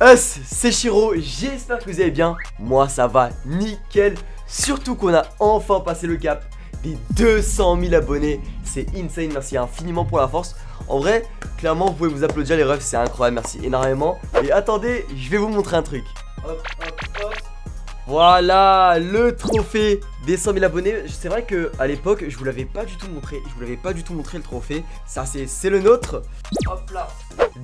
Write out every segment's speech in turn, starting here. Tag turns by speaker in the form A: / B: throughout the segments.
A: C'est Shiro, j'espère que vous allez bien. Moi ça va nickel. Surtout qu'on a enfin passé le cap des 200 000 abonnés. C'est insane, merci infiniment pour la force. En vrai, clairement vous pouvez vous applaudir les refs, c'est incroyable, merci énormément. Et attendez, je vais vous montrer un truc. Hop, hop, hop. Voilà le trophée des 100 000 abonnés. C'est vrai que à l'époque je vous l'avais pas du tout montré. Le trophée. Ça c'est le nôtre. Hop là.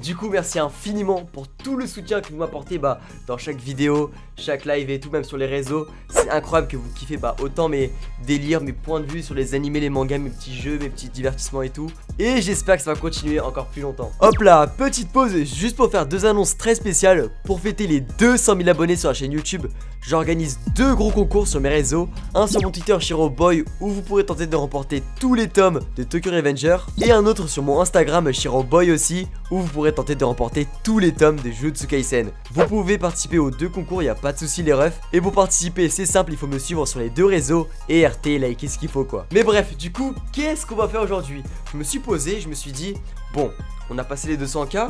A: Du coup merci infiniment pour tout le soutien que vous m'apportez dans chaque vidéo, chaque live et tout, même sur les réseaux. C'est incroyable que vous kiffez autant mes délires, mes points de vue sur les animés, les mangas, mes petits jeux, mes petits divertissements et tout. Et j'espère que ça va continuer encore plus longtemps. Hop là, petite pause juste pour faire deux annonces très spéciales. Pour fêter les 200 000 abonnés sur la chaîne YouTube, j'organise deux gros concours sur mes réseaux. Un sur mon Twitter ShiroBoy où vous pourrez tenter de remporter tous les tomes de Tokyo Revenger. Et un autre sur mon Instagram ShiroBoy aussi où vous pourrez tenter de remporter tous les tomes de Jujutsu Kaisen. Vous pouvez participer aux deux concours, il n'y a pas de souci les refs. Et pour participer c'est simple, il faut me suivre sur les deux réseaux et RT, liker ce qu'il faut quoi. Mais bref, du coup, qu'est-ce qu'on va faire aujourd'hui? Je me suis posé, je me suis dit, bon, on a passé les 200K.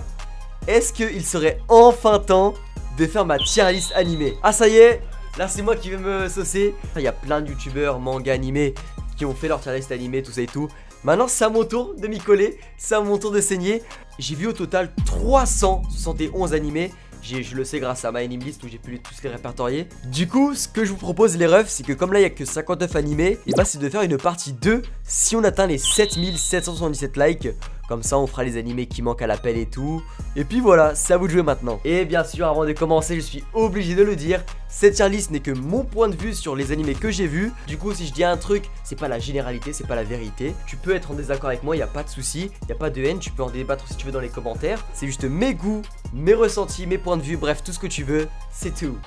A: Est-ce qu'il serait enfin temps de faire ma tier list animée? Ah ça y est, là c'est moi qui vais me saucer. Il y a plein de youtubeurs, manga animés qui ont fait leur tier list animée, tout ça et tout. Maintenant c'est à mon tour de m'y coller, c'est à mon tour de saigner. J'ai vu au total 371 animés. Je le sais grâce à ma anime list où j'ai pu tous les répertorier. Du coup, ce que je vous propose les refs, c'est que comme là il n'y a que 59 animés, et c'est de faire une partie 2 si on atteint les 7777 likes. Comme ça on fera les animés qui manquent à l'appel et tout. Et puis voilà, c'est à vous de jouer maintenant. Et bien sûr, avant de commencer, je suis obligé de le dire, cette tier list n'est que mon point de vue sur les animés que j'ai vus. Du coup, si je dis un truc, c'est pas la généralité, c'est pas la vérité. Tu peux être en désaccord avec moi, il n'y a pas de souci, il n'y a pas de haine, tu peux en débattre si tu veux dans les commentaires. C'est juste mes goûts, mes ressentis, mes points de vue, bref, tout ce que tu veux, c'est tout.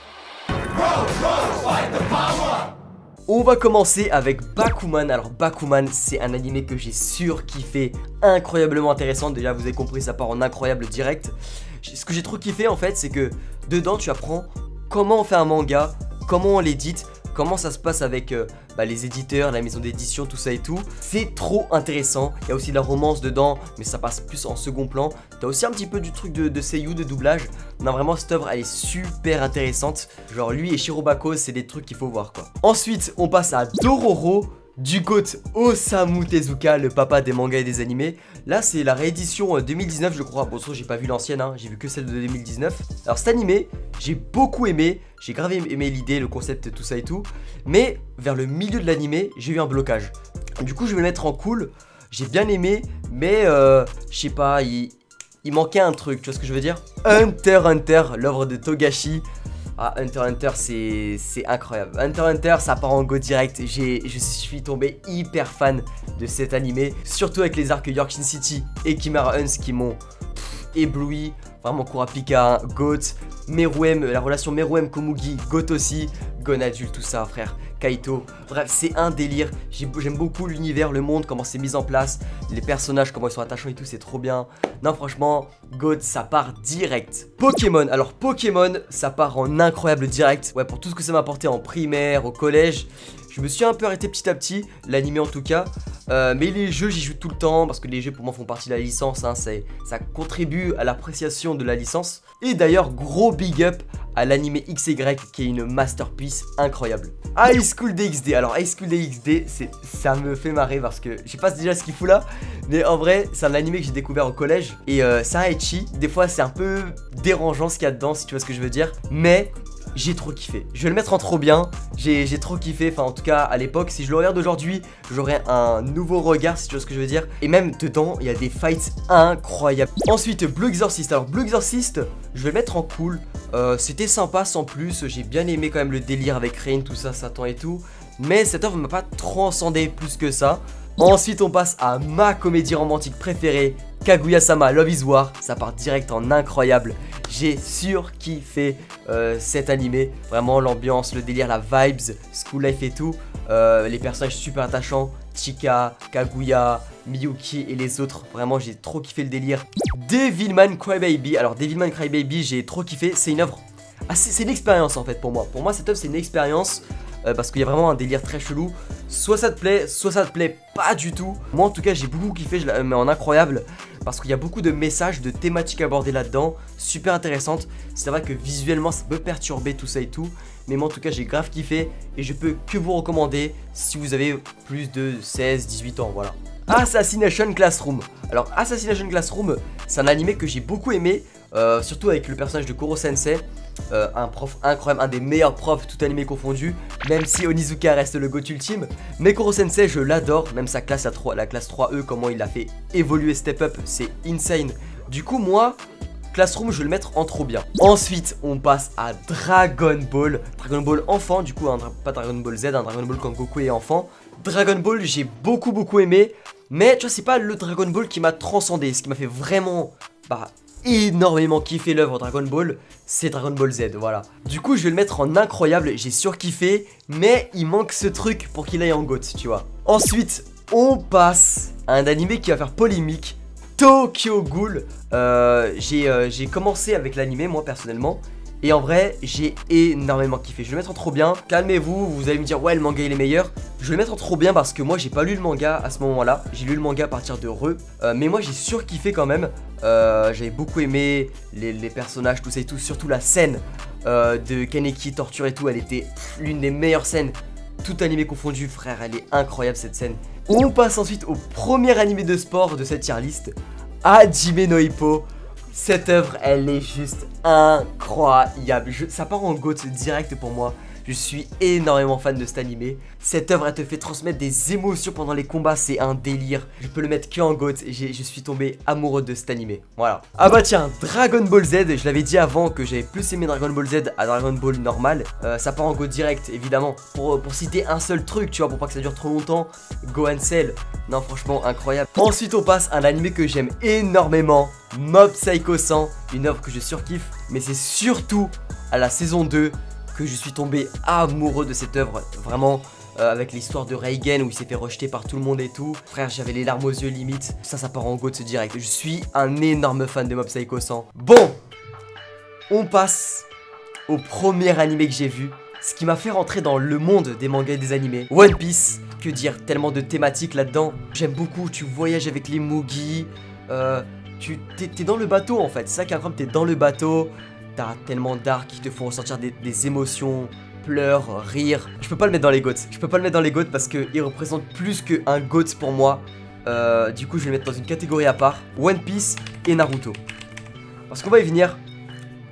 A: On va commencer avec Bakuman. Alors Bakuman c'est un animé que j'ai surkiffé, incroyablement intéressant. Déjà vous avez compris, ça part en incroyable direct. Ce que j'ai trop kiffé en fait, c'est que dedans tu apprends comment on fait un manga, comment on l'édite, comment ça se passe avec les éditeurs, la maison d'édition, tout ça et tout. C'est trop intéressant. Il y a aussi de la romance dedans, mais ça passe plus en second plan. T'as aussi un petit peu du truc de seiyuu, de doublage. Non, vraiment, cette œuvre, elle est super intéressante. Genre, lui et Shirobako, c'est des trucs qu'il faut voir, quoi. Ensuite, on passe à Dororo, du GOAT Osamu Tezuka, le papa des mangas et des animés. Là, c'est la réédition 2019, je crois. Bon, j'ai pas vu l'ancienne, hein. J'ai vu que celle de 2019. Alors, cet animé, j'ai beaucoup aimé. J'ai grave aimé l'idée, le concept, tout ça et tout. Mais vers le milieu de l'animé, j'ai eu un blocage. Du coup, je vais le mettre en cool. J'ai bien aimé, mais je sais pas, il manquait un truc, tu vois ce que je veux dire? Hunter x Hunter, l'œuvre de Togashi. Ah, Hunter x Hunter, c'est incroyable. Hunter x Hunter, ça part en go direct. Je suis tombé hyper fan de cet animé. Surtout avec les arcs Yorkshin City et Chimera Huns qui m'ont ébloui. Vraiment, Kurapika, Goat, Meruem, la relation Meruem-Komugi, Goat aussi, Gon adulte, tout ça, frère. Kaito, bref, c'est un délire. J'aime beaucoup l'univers, le monde, comment c'est mis en place, les personnages, comment ils sont attachants et tout, c'est trop bien. Non, franchement, Goat, ça part direct. Pokémon, alors Pokémon, ça part en incroyable direct. Ouais, pour tout ce que ça m'a apporté en primaire, au collège. Je me suis un peu arrêté petit à petit, l'animé en tout cas. Mais les jeux, j'y joue tout le temps parce que les jeux pour moi font partie de la licence, hein, ça contribue à l'appréciation de la licence. Et d'ailleurs, gros big up à l'animé XY qui est une masterpiece incroyable. High School DxD, alors High School DxD, ça me fait marrer parce que je sais pas déjà ce qu'il fout là, mais en vrai, c'est un animé que j'ai découvert au collège. Et c'est un ecchi, des fois c'est un peu dérangeant ce qu'il y a dedans, si tu vois ce que je veux dire, mais j'ai trop kiffé. Je vais le mettre en trop bien. J'ai trop kiffé. Enfin, en tout cas, à l'époque, si je le regarde aujourd'hui, j'aurai un nouveau regard, si tu vois ce que je veux dire. Et même dedans, il y a des fights incroyables. Ensuite, Blue Exorcist. Alors, Blue Exorcist, je vais le mettre en cool. C'était sympa sans plus. J'ai bien aimé quand même le délire avec Rain, tout ça, Satan et tout. Mais cette œuvre m'a pas transcendé plus que ça. Ensuite, on passe à ma comédie romantique préférée, Kaguya-sama Love is War. Ça part direct en incroyable. J'ai surkiffé cet animé. Vraiment, l'ambiance, le délire, la vibes, school life et tout. Les personnages super attachants. Chika, Kaguya, Miyuki et les autres. Vraiment, j'ai trop kiffé le délire. Devilman Crybaby. Alors, Devilman Crybaby, j'ai trop kiffé. C'est une œuvre. Ah, c'est une expérience en fait pour moi. Pour moi, cette œuvre, c'est une expérience. parce qu'il y a vraiment un délire très chelou. Soit ça te plaît pas du tout. Moi en tout cas j'ai beaucoup kiffé, je la mets en incroyable parce qu'il y a beaucoup de messages, de thématiques abordées là-dedans, super intéressantes. C'est vrai que visuellement ça peut perturber tout ça et tout, mais moi en tout cas j'ai grave kiffé et je peux que vous recommander si vous avez plus de 16-18 ans, voilà. Assassination Classroom. Alors Assassination Classroom, c'est un animé que j'ai beaucoup aimé, surtout avec le personnage de Koro Sensei. Un prof incroyable, un des meilleurs profs tout animé confondu, même si Onizuka reste le GOAT ultime. Mais Koro Sensei je l'adore, même sa classe la classe 3E, comment il a fait évoluer Step Up, c'est insane. Du coup moi, Classroom je vais le mettre en trop bien. Ensuite on passe à Dragon Ball enfant, du coup pas Dragon Ball Z, un Dragon Ball quand Goku est enfant. Dragon Ball j'ai beaucoup aimé, mais tu vois c'est pas le Dragon Ball qui m'a transcendé, ce qui m'a fait vraiment énormément kiffé l'œuvre Dragon Ball, c'est Dragon Ball Z, voilà. Du coup je vais le mettre en incroyable, j'ai surkiffé, mais il manque ce truc pour qu'il aille en GOAT, tu vois. Ensuite on passe à un animé qui va faire polémique, Tokyo Ghoul. J'ai commencé avec l'animé moi personnellement, et en vrai j'ai énormément kiffé. Je vais le mettre en trop bien. Calmez-vous, vous allez me dire ouais le manga il est meilleur. Je vais le mettre en trop bien parce que moi j'ai pas lu le manga à ce moment là. J'ai lu le manga à partir de Re, mais moi j'ai surkiffé quand même. J'avais beaucoup aimé les personnages, tout ça et tout. Surtout la scène de Kaneki torture et tout. Elle était l'une des meilleures scènes, tout animé confondu, frère. Elle est incroyable cette scène. On passe ensuite au premier animé de sport de cette tier list, Hajime no Ippo. Cette œuvre, elle est juste incroyable. Ça part en GOAT direct pour moi. Je suis énormément fan de cet animé. Cette œuvre, elle te fait transmettre des émotions pendant les combats. C'est un délire. Je peux le mettre que en GOAT. Je suis tombé amoureux de cet animé. Voilà. Ah bah tiens, Dragon Ball Z. Je l'avais dit avant que j'avais plus aimé Dragon Ball Z à Dragon Ball normal. Ça part en GOAT direct, évidemment. Pour citer un seul truc, tu vois, pour pas que ça dure trop longtemps. Gohan Cell. Non, franchement, incroyable. Ensuite, on passe à un animé que j'aime énormément. Mob Psycho 100. Une œuvre que je surkiffe. Mais c'est surtout à la saison 2 que je suis tombé amoureux de cette œuvre, vraiment, avec l'histoire de Reigen où il s'est fait rejeter par tout le monde et tout. Frère, j'avais les larmes aux yeux limite. Ça part en GOAT direct. Je suis un énorme fan de Mob Psycho 100. Bon, on passe au premier animé que j'ai vu, ce qui m'a fait rentrer dans le monde des mangas et des animés. One Piece, que dire, tellement de thématiques là-dedans. J'aime beaucoup, tu voyages avec les Mugi, t'es dans le bateau en fait, c'est ça qui est incroyable, t'es dans le bateau. T'as tellement d'arcs qui te font ressentir des émotions, pleurs, rires. Je peux pas le mettre dans les GOAT. Je peux pas le mettre dans les GOAT parce qu'il représente plus qu'un GOAT pour moi. Du coup, je vais le mettre dans une catégorie à part. One Piece et Naruto. Parce qu'on va y venir.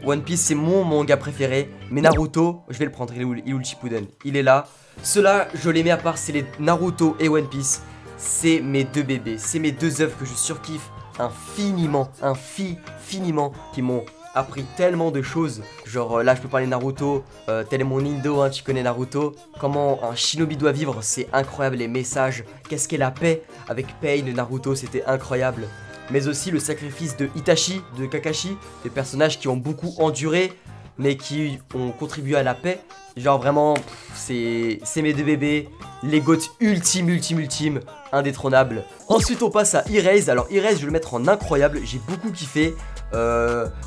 A: One Piece, c'est mon manga préféré. Mais Naruto, je vais le prendre. Il est où le Shippuden? Il est là. Ceux-là, je les mets à part. C'est les Naruto et One Piece. C'est mes deux bébés. C'est mes deux œuvres que je surkiffe infiniment. Qui m'ont appris tellement de choses, genre là je peux parler Naruto, tel est mon Indo, hein, tu connais Naruto, comment un shinobi doit vivre, c'est incroyable, les messages, qu'est-ce qu'est la paix, avec Pain, Naruto c'était incroyable, mais aussi le sacrifice de Itachi, de Kakashi, des personnages qui ont beaucoup enduré, mais qui ont contribué à la paix, genre vraiment, c'est mes deux bébés, les GOAT ultime, indétrônable. Ensuite on passe à Erase, alors Erase je vais le mettre en incroyable, j'ai beaucoup kiffé.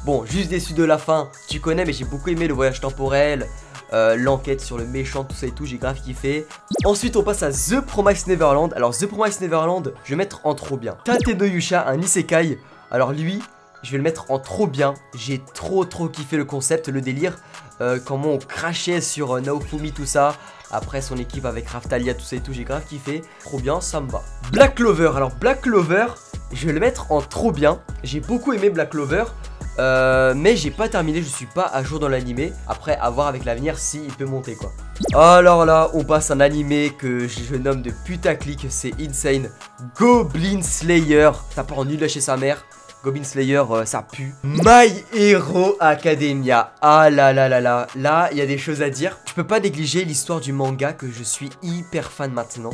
A: Bon, juste déçu de la fin, tu connais, mais j'ai beaucoup aimé le voyage temporel, l'enquête sur le méchant, tout ça et tout, j'ai grave kiffé. Ensuite on passe à The Promised Neverland. Alors The Promised Neverland, je vais mettre en trop bien. Tate no Yusha, un isekai. Alors lui, je vais le mettre en trop bien. J'ai trop kiffé le concept, le délire, comment on crachait sur Naofumi, tout ça. Après son équipe avec Raftalia, tout ça et tout, j'ai grave kiffé. Trop bien, ça me va. Black Clover, alors Black Clover, je vais le mettre en trop bien. J'ai beaucoup aimé Black Clover, mais j'ai pas terminé, je suis pas à jour dans l'animé. Après, à voir avec l'avenir s'il peut monter quoi. Alors là, on passe un animé que je nomme de putaclic, c'est insane. Goblin Slayer, ça part en nul chez sa mère. Goblin Slayer, ça pue. My Hero Academia. Ah là là là là. Là, il y a des choses à dire. Je peux pas négliger l'histoire du manga que je suis hyper fan maintenant.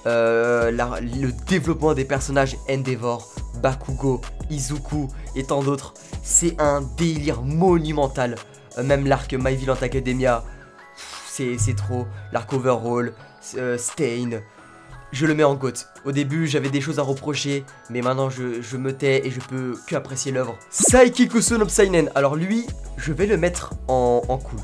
A: Le développement des personnages Endeavor, Bakugo, Izuku et tant d'autres. C'est un délire monumental. Même l'arc My Violent Academia. C'est trop. L'arc Overhaul, Stain. Je le mets en GOAT. Au début, j'avais des choses à reprocher, mais maintenant je me tais et je peux que apprécier l'œuvre. Saikikuso no Seinen. Alors lui, je vais le mettre en cool.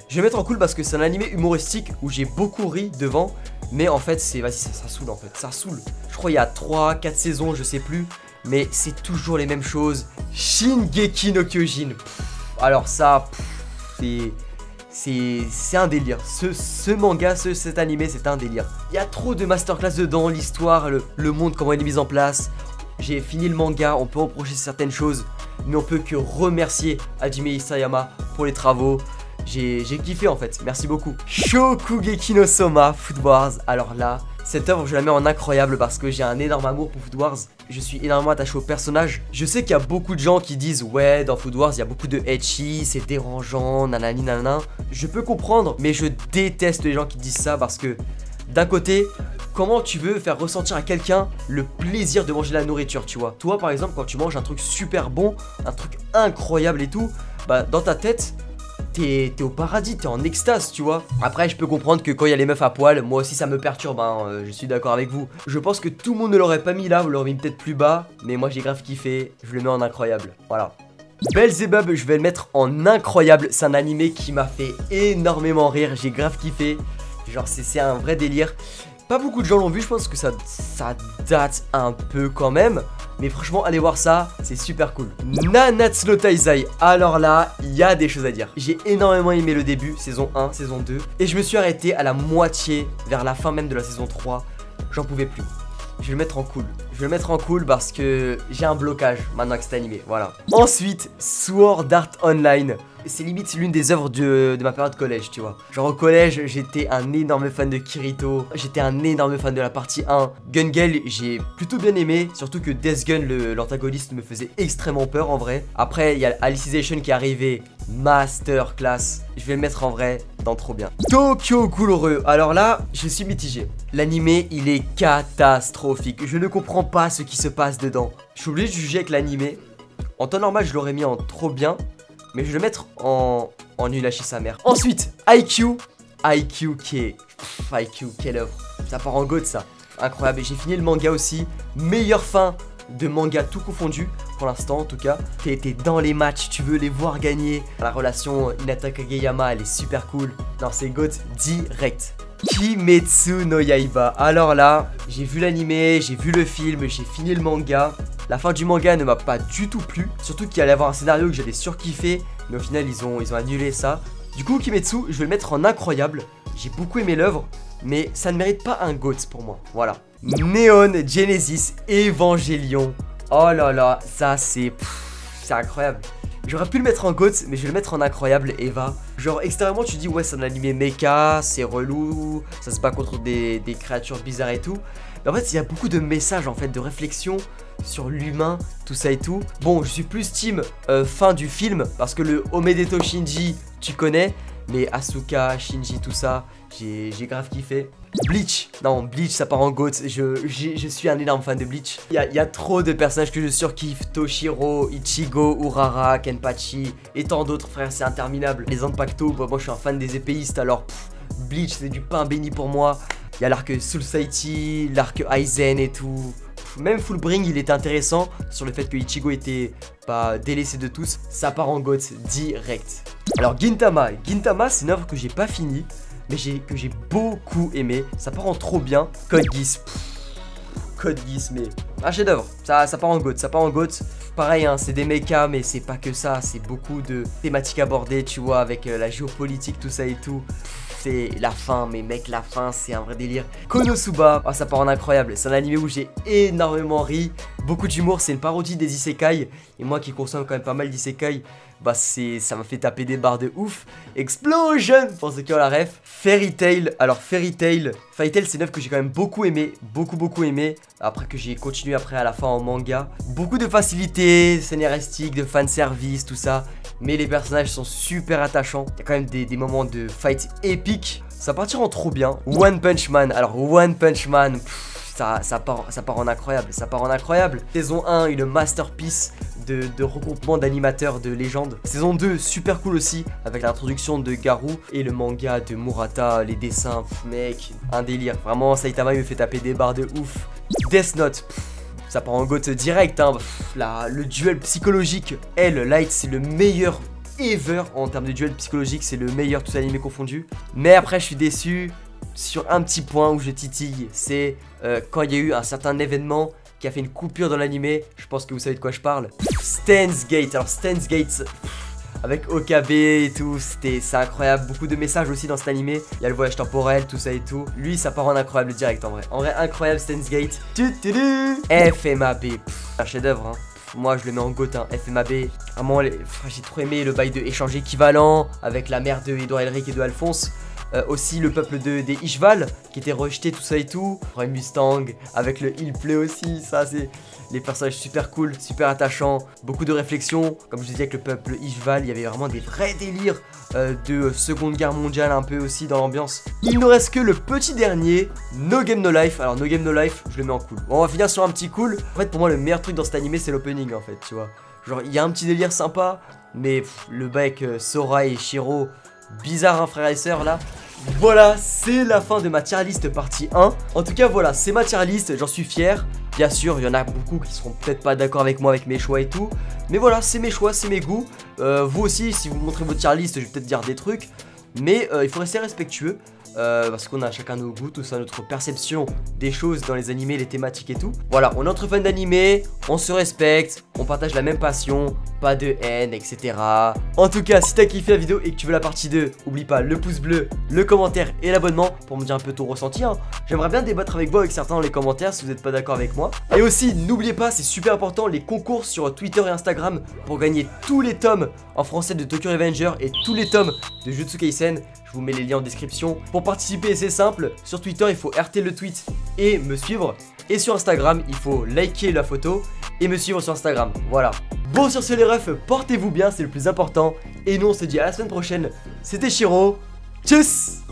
A: Je vais mettre en cool parce que c'est un animé humoristique où j'ai beaucoup ri devant. Mais en fait, c'est, vas-y, ça saoule en fait, ça saoule. Je crois il y a 3-4 saisons, je sais plus. Mais c'est toujours les mêmes choses. Shingeki no Kyojin. Alors ça, c'est un délire. Ce manga, cet animé, c'est un délire. Il y a trop de masterclass dedans, l'histoire, le monde, comment il est mis en place. J'ai fini le manga, on peut reprocher certaines choses, mais on peut que remercier Hajime Isayama pour les travaux. J'ai kiffé en fait, merci beaucoup. Shokugeki no Soma, Food Wars. Alors là, cette œuvre je la mets en incroyable parce que j'ai un énorme amour pour Food Wars. Je suis énormément attaché au personnage. Je sais qu'il y a beaucoup de gens qui disent ouais, dans Food Wars il y a beaucoup de ecchi, c'est dérangeant, nanani nanana. Je peux comprendre, mais je déteste les gens qui disent ça parce que d'un côté, comment tu veux faire ressentir à quelqu'un le plaisir de manger de la nourriture, tu vois. Toi par exemple, quand tu manges un truc super bon, un truc incroyable et tout, bah dans ta tête, t'es au paradis, t'es en extase, tu vois. Après, je peux comprendre que quand il y a les meufs à poil, moi aussi ça me perturbe, hein, je suis d'accord avec vous. Je pense que tout le monde ne l'aurait pas mis là, vous l'aurez mis peut-être plus bas, mais moi j'ai grave kiffé, je le mets en incroyable, voilà. Belzebub, je vais le mettre en incroyable, c'est un animé qui m'a fait énormément rire, j'ai grave kiffé. Genre c'est un vrai délire. Pas beaucoup de gens l'ont vu, je pense que ça date un peu quand même. Mais franchement, allez voir ça, c'est super cool. Nanatsu no Taizai, alors là, il y a des choses à dire. J'ai énormément aimé le début, saison 1, saison 2. Et je me suis arrêté à la moitié, vers la fin même de la saison 3. J'en pouvais plus. Je vais le mettre en cool. Je vais le mettre en cool parce que j'ai un blocage maintenant que c'est animé, voilà. Ensuite, Sword Art Online. C'est limite l'une des œuvres de ma période collège, tu vois. Genre au collège, j'étais un énorme fan de Kirito. J'étais un énorme fan de la partie 1. Gun Gale, j'ai plutôt bien aimé. Surtout que Death Gun, l'antagoniste, me faisait extrêmement peur en vrai. Après, il y a Alicization qui est arrivé. Masterclass. Je vais le mettre en vrai dans trop bien. Tokyo Ghoul. Alors là, je suis mitigé. L'animé, il est catastrophique. Je ne comprends pas ce qui se passe dedans. Je suis obligé de juger avec l'animé. En temps normal, je l'aurais mis en trop bien. Mais je vais le mettre en nul à chier sa mère. Ensuite, IQ. IQ, quelle œuvre. Ça part en GOAT ça. Incroyable. Et j'ai fini le manga aussi. Meilleure fin de manga tout confondu. Pour l'instant en tout cas. T'es dans les matchs, tu veux les voir gagner. La relation Hinata Kageyama, elle est super cool. Non, c'est GOAT direct. Kimetsu no Yaiba. Alors là, j'ai vu l'animé, j'ai vu le film, j'ai fini le manga. La fin du manga ne m'a pas du tout plu. Surtout qu'il allait avoir un scénario que j'allais surkiffer. Mais au final, ils ont annulé ça. Du coup, Kimetsu, je vais le mettre en incroyable. J'ai beaucoup aimé l'œuvre. Mais ça ne mérite pas un GOAT pour moi. Voilà. Neon Genesis Evangelion. Oh là là, ça c'est incroyable. J'aurais pu le mettre en GOAT, mais je vais le mettre en incroyable, Eva. Genre, extérieurement, tu dis, ouais, c'est un animé mecha, c'est relou, ça se bat contre des créatures bizarres et tout. Mais en fait, il y a beaucoup de messages, en fait, de réflexion sur l'humain, tout ça et tout. Bon, je suis plus team fin du film, parce que le Omedeto Shinji, tu connais. Mais Asuka, Shinji, tout ça, j'ai grave kiffé. Bleach, non, Bleach ça part en GOAT, je suis un énorme fan de Bleach. Il y a trop de personnages que je surkiffe, Toshiro, Ichigo, Urara, Kenpachi et tant d'autres frères, c'est interminable. Les Zanpakuto, moi je suis un fan des épéistes, alors Bleach c'est du pain béni pour moi. Il y a l'arc Soul Society, l'arc Aizen et tout. Même Fullbring il était intéressant sur le fait que Ichigo était pas délaissé de tous. Ça part en GOAT direct. Alors Gintama c'est une œuvre que j'ai pas finie, mais que j'ai beaucoup aimé. Ça part en trop bien. Code Geass, mais un chef d'œuvre. Ça part en GOAT, Pareil hein, c'est des mechas mais c'est pas que ça. C'est beaucoup de thématiques abordées, tu vois, avec la géopolitique, tout ça et tout. C'est la fin, mais mec, la fin, c'est un vrai délire. Konosuba, oh, ça part en incroyable. C'est un animé où j'ai énormément ri. Beaucoup d'humour, c'est une parodie des isekai. Et moi qui consomme quand même pas mal d'isekai, bah ça m'a fait taper des barres de ouf. Explosion, pour ceux qui ont la ref. Fairy Tail, alors Fairy Tail c'est une œuvre que j'ai quand même beaucoup aimé. Beaucoup aimé. Après que j'ai continué après à la fin en manga. Beaucoup de facilité, scénaristique, de fanservice, tout ça. Mais les personnages sont super attachants. Il y a quand même des moments de fight épiques. Ça partira en trop bien. One Punch Man. Alors One Punch Man, ça part en incroyable. Saison 1, une masterpiece de regroupement d'animateurs de légende. Saison 2, super cool aussi, avec l'introduction de Garou et le manga de Murata, les dessins, mec, un délire. Vraiment, Saitama il me fait taper des barres de ouf. Death Note, ça part en GOAT direct, hein. Le duel psychologique, Light, c'est le meilleur ever en termes de duel psychologique, c'est le meilleur tous animés confondus. Mais après je suis déçu sur un petit point où je titille, c'est quand il y a eu un certain événement qui a fait une coupure dans l'animé. Je pense que vous savez de quoi je parle. Steins Gate. Alors Steins Gate, avec OKB et tout, c'est incroyable. Beaucoup de messages aussi dans cet animé. Il y a le voyage temporel, tout ça et tout. Lui, ça part en incroyable direct en vrai. En vrai, incroyable Steins Gate. FMAB, un chef-d'œuvre. Hein. Moi, je le mets en GOAT. Hein. FMAB. Vraiment, j'ai trop aimé le bail de échange équivalent avec la mère de Edouard Elric et de Alphonse. Aussi le peuple des Ishval qui était rejeté, tout ça et tout. Roy Mustang avec le Il Play aussi. Ça, c'est les personnages super cool, super attachants. Beaucoup de réflexions. Comme je disais, avec le peuple Ishval, il y avait vraiment des vrais délires de Seconde Guerre mondiale, un peu aussi dans l'ambiance. Il nous reste que le petit dernier, No Game No Life. Alors, No Game No Life, je le mets en cool. Bon, on va finir sur un petit cool. En fait, pour moi, le meilleur truc dans cet animé, c'est l'opening en fait, tu vois. Genre, il y a un petit délire sympa, mais le bail avec Sora et Shiro. Bizarre, hein, frère et sœur là. Voilà, c'est la fin de ma tier list partie 1. En tout cas, voilà, c'est ma tier list, j'en suis fier. Bien sûr, il y en a beaucoup qui seront peut-être pas d'accord avec moi, avec mes choix et tout. Mais voilà, c'est mes choix, c'est mes goûts. Vous aussi, si vous montrez votre tier list, je vais peut-être dire des trucs. Mais il faut rester respectueux. Parce qu'on a chacun nos goûts, tout ça, notre perception des choses dans les animés, les thématiques et tout. Voilà, on est entre fans d'animés, on se respecte, on partage la même passion, pas de haine, etc. En tout cas, si t'as kiffé la vidéo et que tu veux la partie 2, oublie pas le pouce bleu, le commentaire et l'abonnement pour me dire un peu ton ressenti. Hein. J'aimerais bien débattre avec vous, avec certains dans les commentaires si vous n'êtes pas d'accord avec moi. Et aussi, n'oubliez pas, c'est super important, les concours sur Twitter et Instagram pour gagner tous les tomes en français de Tokyo Revenger et tous les tomes de Jujutsu Kaisen. Je vous mets les liens en description. Pour participer, c'est simple. Sur Twitter, il faut RT le tweet et me suivre. Et sur Instagram, il faut liker la photo et me suivre sur Instagram. Voilà. Bon, sur ce les refs, portez-vous bien, c'est le plus important. Et nous, on se dit à la semaine prochaine. C'était Shiro. Tchuss!